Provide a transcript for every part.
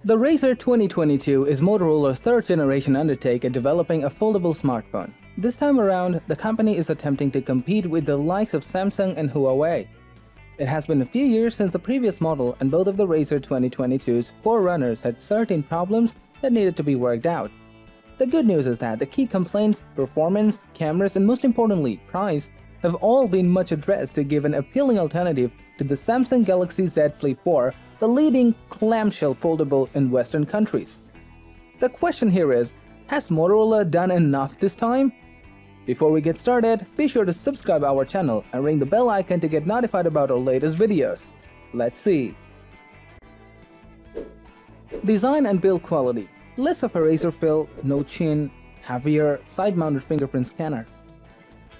The Razr 2022 is Motorola's third-generation undertake at developing a foldable smartphone. This time around, the company is attempting to compete with the likes of Samsung and Huawei. It has been a few years since the previous model, and both of the Razr 2022's forerunners had certain problems that needed to be worked out. The good news is that the key complaints, performance, cameras, and most importantly, price, have all been much addressed to give an appealing alternative to the Samsung Galaxy Z Flip 4, the leading clamshell foldable in Western countries. The question here is, has Motorola done enough this time? Before we get started, be sure to subscribe our channel and ring the bell icon to get notified about our latest videos. Let's see. Design and build quality. Less of a razor fill, no chin, heavier, side-mounted fingerprint scanner.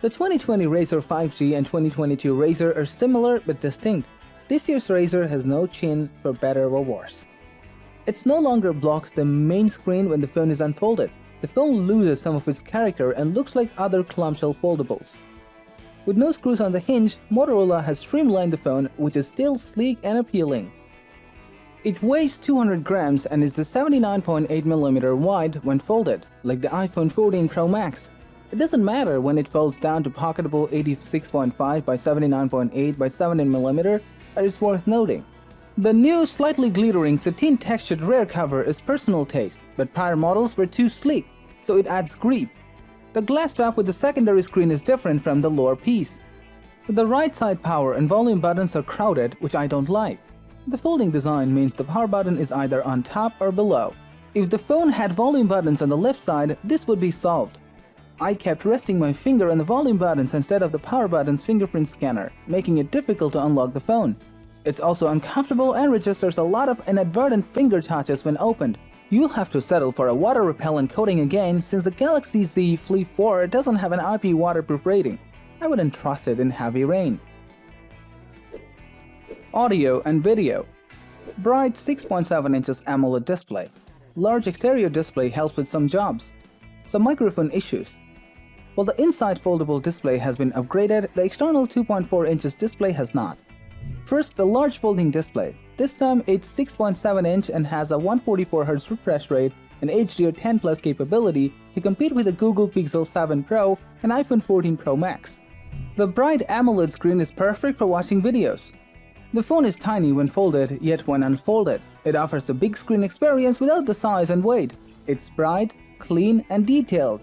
The 2020 Razer 5G and 2022 Razer are similar but distinct. This year's Razer has no chin, for better or worse. It no longer blocks the main screen when the phone is unfolded. The phone loses some of its character and looks like other clamshell foldables. With no screws on the hinge, Motorola has streamlined the phone, which is still sleek and appealing. It weighs 200 grams and is the 79.8mm wide when folded, like the iPhone 14 Pro Max. It doesn't matter when it folds down to pocketable 86.5 by 79.8 by 17mm, but it's worth noting. The new, slightly glittering satin textured rear cover is personal taste, but prior models were too sleek, so it adds grip. The glass top with the secondary screen is different from the lower piece. The right side power and volume buttons are crowded, which I don't like. The folding design means the power button is either on top or below. If the phone had volume buttons on the left side, this would be solved. I kept resting my finger on the volume buttons instead of the power button's fingerprint scanner, making it difficult to unlock the phone. It's also uncomfortable and registers a lot of inadvertent finger touches when opened. You'll have to settle for a water-repellent coating again since the Galaxy Z Flip 4 doesn't have an IP waterproof rating. I wouldn't trust it in heavy rain. Audio and video. Bright 6.7 inches AMOLED display. Large exterior display helps with some jobs. Some microphone issues. While the inside foldable display has been upgraded, the external 2.4 inches display has not. First, the large folding display. This time it's 6.7 inch and has a 144Hz refresh rate and HDR10 Plus capability to compete with the Google Pixel 7 Pro and iPhone 14 Pro Max. The bright AMOLED screen is perfect for watching videos. The phone is tiny when folded, yet when unfolded, it offers a big screen experience without the size and weight. It's bright, clean, and detailed.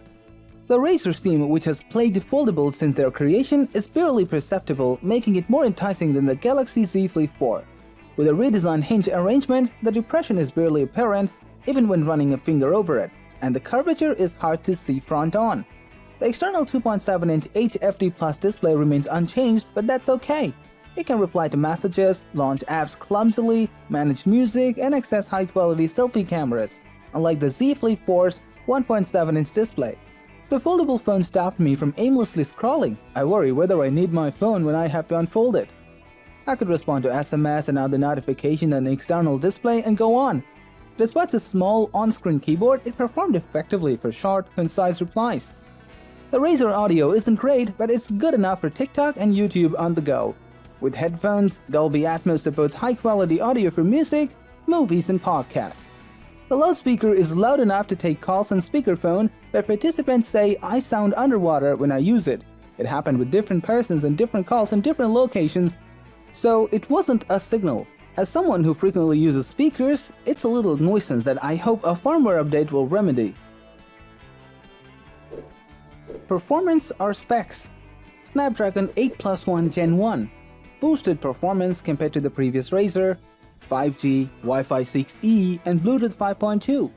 The Razer theme, which has plagued foldables since their creation, is barely perceptible, making it more enticing than the Galaxy Z Flip 4. With a redesigned hinge arrangement, the depression is barely apparent even when running a finger over it, and the curvature is hard to see front-on. The external 2.7-inch HFD Plus display remains unchanged, but that's okay. It can reply to messages, launch apps clumsily, manage music, and access high-quality selfie cameras, unlike the Z Flip 4's 1.7-inch display. The foldable phone stopped me from aimlessly scrolling. I worry whether I need my phone when I have to unfold it. I could respond to SMS and other notifications on the external display and go on. Despite a small on-screen keyboard, it performed effectively for short, concise replies. The Razer audio isn't great, but it's good enough for TikTok and YouTube on the go. With headphones, Dolby Atmos supports high-quality audio for music, movies, and podcasts. The loudspeaker is loud enough to take calls on speakerphone, but participants say I sound underwater when I use it. It happened with different persons and different calls in different locations, so it wasn't a signal. As someone who frequently uses speakers, it's a little nuisance that I hope a firmware update will remedy. Performance or specs. Snapdragon 8 Plus 1 Gen 1. Boosted performance compared to the previous Razer, 5G, Wi-Fi 6E, and Bluetooth 5.2.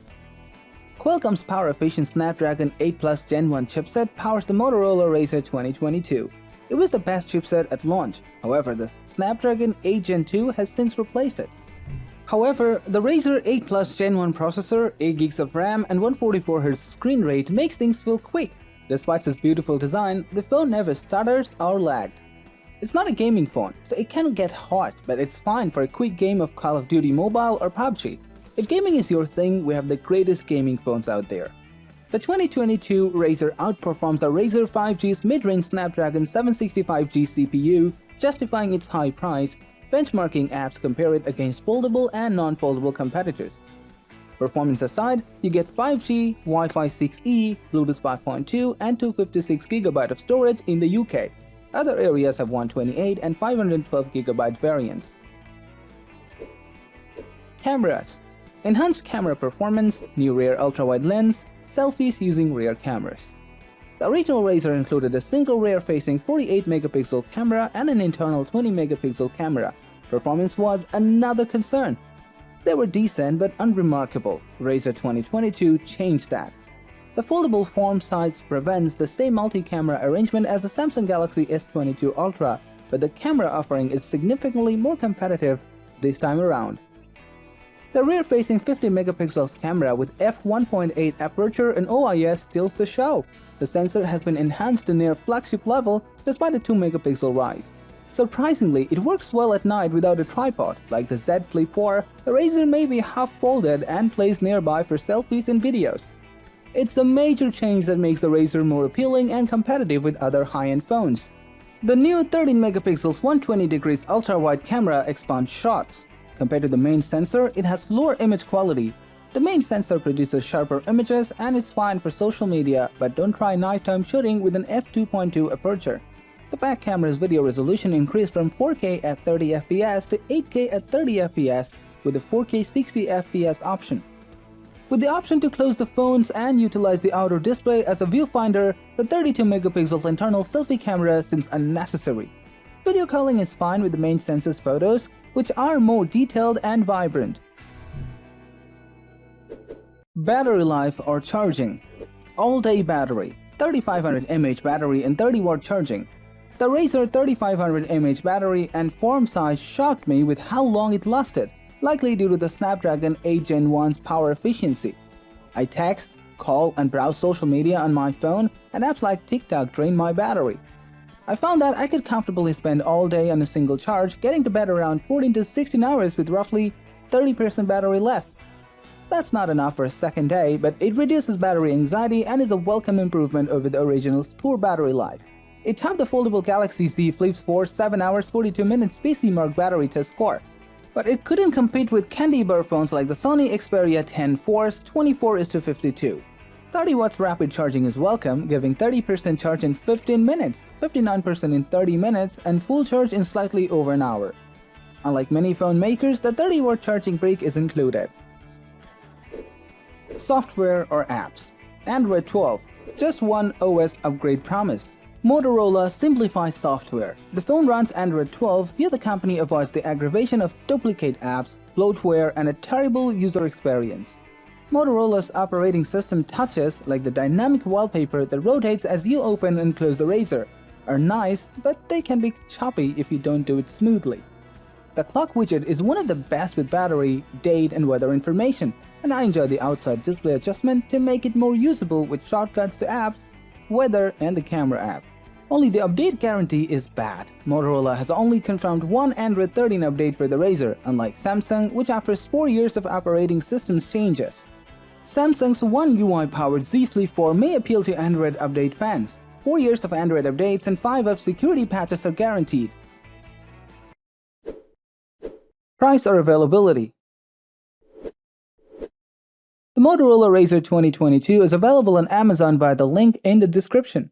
Qualcomm's power-efficient Snapdragon 8 Plus Gen 1 chipset powers the Motorola Razr 2022. It was the best chipset at launch, however the Snapdragon 8 Gen 2 has since replaced it. However, the Razer 8 Plus Gen 1 processor, 8GB of RAM, and 144Hz screen rate makes things feel quick. Despite its beautiful design, the phone never stutters or lagged. It's not a gaming phone, so it can get hot, but it's fine for a quick game of Call of Duty Mobile or PUBG. If gaming is your thing, we have the greatest gaming phones out there. The 2022 Razer outperforms the Razer 5G's mid-range Snapdragon 765G CPU, justifying its high price. Benchmarking apps compare it against foldable and non-foldable competitors. Performance aside, you get 5G, Wi-Fi 6E, Bluetooth 5.2 and 256GB of storage in the UK. Other areas have 128 and 512GB variants. Cameras. Enhanced camera performance, new rear ultra-wide lens, selfies using rear cameras. The original Razr included a single rear-facing 48-megapixel camera and an internal 20-megapixel camera. Performance was another concern. They were decent but unremarkable. Razr 2022 changed that. The foldable form size prevents the same multi-camera arrangement as the Samsung Galaxy S22 Ultra, but the camera offering is significantly more competitive this time around. The rear-facing 50-megapixel camera with f1.8 aperture and OIS steals the show. The sensor has been enhanced to near flagship level despite a 2-megapixel rise. Surprisingly, it works well at night without a tripod. Like the Z Flip 4, the Razr may be half-folded and placed nearby for selfies and videos. It's a major change that makes the Razr more appealing and competitive with other high-end phones. The new 13-megapixel 120° ultra-wide camera expands shots. Compared to the main sensor, it has lower image quality. The main sensor produces sharper images and is fine for social media, but don't try nighttime shooting with an f2.2 aperture. The back camera's video resolution increased from 4K at 30fps to 8K at 30fps with a 4K 60fps option. With the option to close the phones and utilize the outer display as a viewfinder, the 32-megapixel internal selfie camera seems unnecessary. Video calling is fine with the main sensor's photos, which are more detailed and vibrant. Battery life or charging. All-day battery, 3500 mAh battery and 30-watt charging. The Razr 3500 mAh battery and form size shocked me with how long it lasted, likely due to the Snapdragon 8 Gen 1's power efficiency. I text, call and browse social media on my phone, and apps like TikTok drain my battery. I found that I could comfortably spend all day on a single charge, getting to bed around 14 to 16 hours with roughly 30% battery left. That's not enough for a second day, but it reduces battery anxiety and is a welcome improvement over the original's poor battery life. It topped the foldable Galaxy Z Flip 4's 7 hours 42 minutes PC Mark battery test score. But it couldn't compete with candy bar phones like the Sony Xperia 10 4's 24:52. 30 watts rapid charging is welcome, giving 30% charge in 15 minutes, 59% in 30 minutes, and full charge in slightly over an hour. Unlike many phone makers, the 30-watt charging brick is included. Software or apps. Android 12. Just one OS upgrade promised. Motorola simplifies software. The phone runs Android 12, yet the company avoids the aggravation of duplicate apps, bloatware, and a terrible user experience. Motorola's operating system touches, like the dynamic wallpaper that rotates as you open and close the Razr, are nice, but they can be choppy if you don't do it smoothly. The clock widget is one of the best with battery, date, and weather information, and I enjoy the outside display adjustment to make it more usable with shortcuts to apps, weather, and the camera app. Only the update guarantee is bad. Motorola has only confirmed one Android 13 update for the Razr, unlike Samsung, which offers 4 years of operating systems changes. Samsung's One UI-powered Z Flip 4 may appeal to Android update fans. 4 years of Android updates and 5 of security patches are guaranteed. Price or availability. The Motorola Razr 2022 is available on Amazon via the link in the description.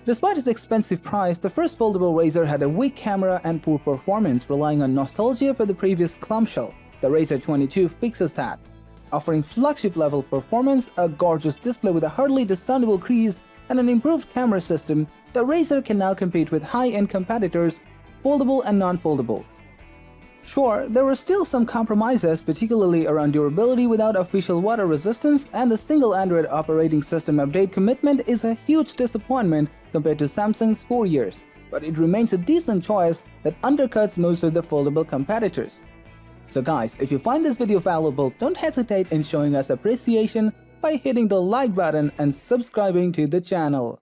Despite its expensive price, the first foldable Razr had a weak camera and poor performance, relying on nostalgia for the previous clamshell. The Razr 22 fixes that. Offering flagship-level performance, a gorgeous display with a hardly discernible crease, and an improved camera system, the Razr can now compete with high-end competitors, foldable and non-foldable. Sure, there were still some compromises, particularly around durability without official water resistance, and the single Android operating system update commitment is a huge disappointment compared to Samsung's 4 years, but it remains a decent choice that undercuts most of the foldable competitors. So guys, if you find this video valuable, don't hesitate in showing us appreciation by hitting the like button and subscribing to the channel.